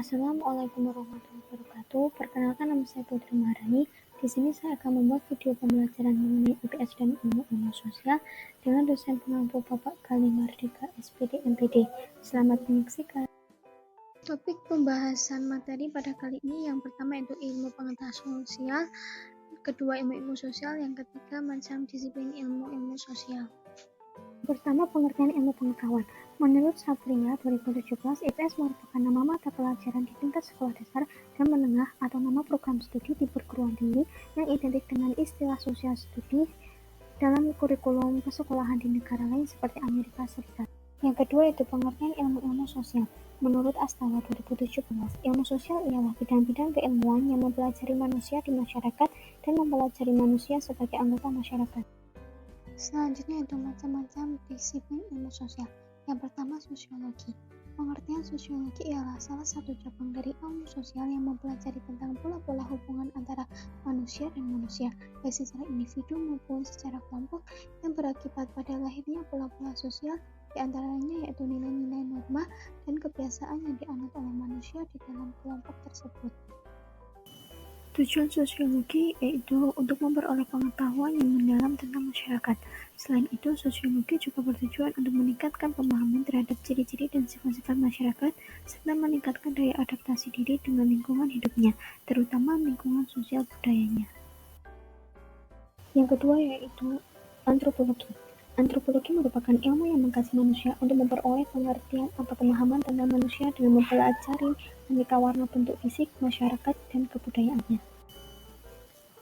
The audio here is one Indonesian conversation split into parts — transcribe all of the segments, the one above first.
Assalamualaikum warahmatullahi wabarakatuh. Perkenalkan, nama saya Putri Maharani. Di sini saya akan membuat video pembelajaran mengenai IPS dan ilmu sosial dengan dosen pengampu Bapak Gali Mardika SPD MPD. Selamat menyaksikan. Topik pembahasan materi pada kali ini yang pertama itu ilmu pengetahuan sosial, kedua ilmu sosial, yang ketiga macam disiplin ilmu sosial. Pertama, pengertian ilmu pengetahuan. Menurut Satria 2017, IPS merupakan nama mata pelajaran di tingkat sekolah dasar dan menengah atau nama program studi di perguruan tinggi yang identik dengan istilah sosial studi dalam kurikulum persekolahan di negara lain seperti Amerika Serikat. Yang kedua itu pengertian ilmu sosial. Menurut Astawa 2017, ilmu sosial ialah bidang-bidang keilmuan yang mempelajari manusia di masyarakat dan mempelajari manusia sebagai anggota masyarakat. Selanjutnya itu macam-macam disiplin ilmu sosial. Yang pertama, sosiologi. Pengertian sosiologi ialah salah satu cabang dari ilmu sosial yang mempelajari tentang pola-pola hubungan antara manusia dan manusia, baik secara individu maupun secara kelompok, yang berakibat pada lahirnya pola-pola sosial, di antaranya yaitu nilai-nilai norma dan kebiasaan yang dianut oleh manusia di dalam kelompok tersebut. Tujuan sosiologi yaitu untuk memperoleh pengetahuan yang mendalam tentang masyarakat. Selain itu, sosiologi juga bertujuan untuk meningkatkan pemahaman terhadap ciri-ciri dan sifat-sifat masyarakat, serta meningkatkan daya adaptasi diri dengan lingkungan hidupnya, terutama lingkungan sosial budayanya. Yang kedua yaitu antropologi. Antropologi merupakan ilmu yang mengkaji manusia untuk memperoleh pengertian atau pemahaman tentang manusia dengan mempelajari aneka warna bentuk fisik, masyarakat, dan kebudayaannya.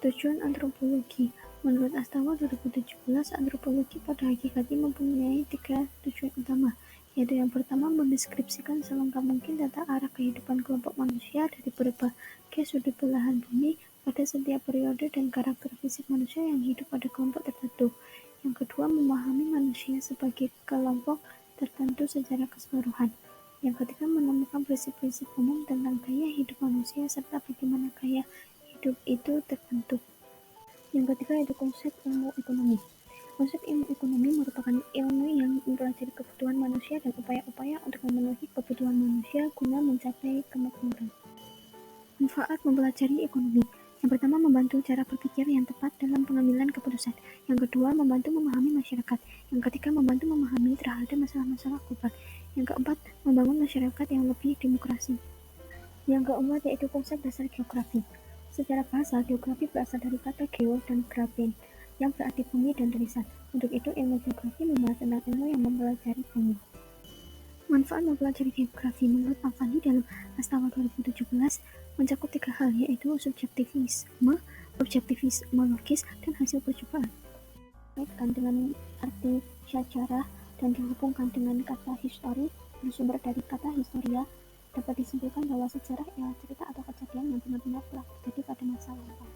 Tujuan antropologi. Menurut Astawa 2017, antropologi pada hakikatnya mempunyai 3 tujuan utama, yaitu yang pertama mendeskripsikan selengkap mungkin tata arah kehidupan kelompok manusia dari berbagai sudut belahan bumi pada setiap periode dan karakter fisik manusia yang hidup pada kelompok tertentu. Yang kedua, memahami manusia sebagai kelompok tertentu secara keseluruhan. Yang ketiga, menemukan prinsip-prinsip umum tentang gaya hidup manusia serta bagaimana gaya hidup itu terbentuk. Yang ketiga itu konsep ilmu ekonomi. Konsep ilmu ekonomi merupakan ilmu yang mempelajari kebutuhan manusia dan upaya-upaya untuk memenuhi kebutuhan manusia guna mencapai kemakmuran. Manfaat mempelajari ekonomi. Yang pertama, membantu cara berpikir yang tepat dalam pengambilan keputusan. Yang kedua, membantu memahami masyarakat. Yang ketiga, membantu memahami terhadap masalah-masalah global. Yang keempat, membangun masyarakat yang lebih demokrasi. Yang keempat yaitu konsep dasar geografi. Secara bahasa, geografi berasal dari kata geo dan graphen, yang berarti bumi dan tulisan. Untuk itu, ilmu geografi membahas tentang ilmu yang mempelajari bumi. Manfaat mempelajari geografi menurut Afandi dalam Astawa 2017 mencakup 3 hal, yaitu subjektivisme, objektivisme logis, dan hasil percobaan. Dikaitkan dengan arti sejarah dan dihubungkan dengan kata histori, bersumber dari kata historia, dapat disimpulkan bahwa sejarah ialah cerita atau kejadian yang benar-benar telah terjadi pada masa lampau.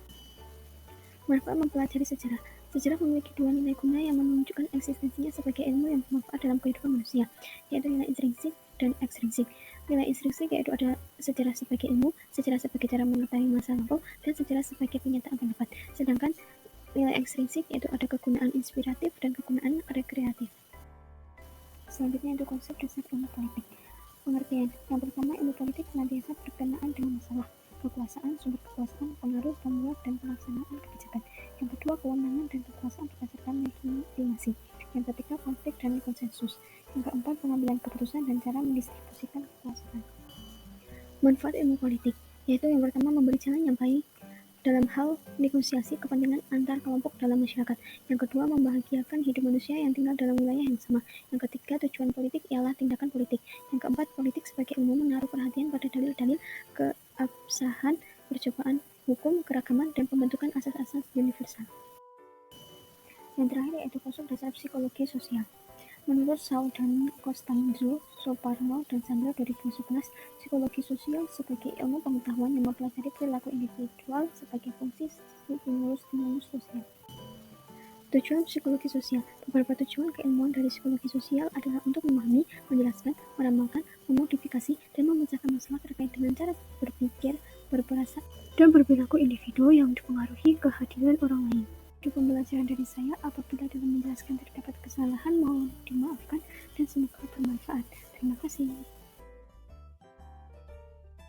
Manfaat mempelajari sejarah. Sejarah memiliki 2 nilai guna yang menunjukkan eksistensinya sebagai ilmu yang bermanfaat dalam kehidupan manusia, yaitu nilai intrinsik dan ekstrinsik. Nilai intrinsik yaitu ada sejarah sebagai ilmu, sejarah sebagai cara mengetahui masa lampau, dan sejarah sebagai penyataan pendapat. Sedangkan nilai ekstrinsik yaitu ada kegunaan inspiratif dan kegunaan rekreatif. Selanjutnya itu konsep dasar ilmu politik. Pengertian. Yang pertama, ilmu politik senantiasa berkenaan dengan masalah kekuasaan, sumber kekuasaan, pengaruh, pembuat, dan pelaksanaan kebijakan. Yang kedua, kewenangan dan kekuasaan berdasarkan legitimasi. Yang ketiga, konflik dan konsensus. Yang keempat, pengambilan keputusan dan cara mendistribusikan kekuasaan. Manfaat ilmu politik, yaitu yang pertama, memberi jalan yang baik dalam hal negosiasi kepentingan antar kelompok dalam masyarakat. Yang kedua, membahagiakan hidup manusia yang tinggal dalam wilayah yang sama. Yang ketiga, tujuan politik ialah tindakan politik. Yang keempat, politik sebagai ilmu menaruh perhatian pada dalil-dalil keabsahan, percobaan, hukum, keragaman, dan pembentukan asas-asas universal. Yang terakhir yaitu konsep dasar psikologi sosial. Menurut Shaw dan Costanzo, Soparno, dan Sandra 2011, psikologi sosial sebagai ilmu pengetahuan yang mempelajari perilaku individual sebagai fungsi stimulus sosial. Tujuan psikologi sosial. Beberapa tujuan keilmuan dari psikologi sosial adalah untuk memahami, menjelaskan, meramalkan, memodifikasi, dan memecahkan masalah terkait dengan cara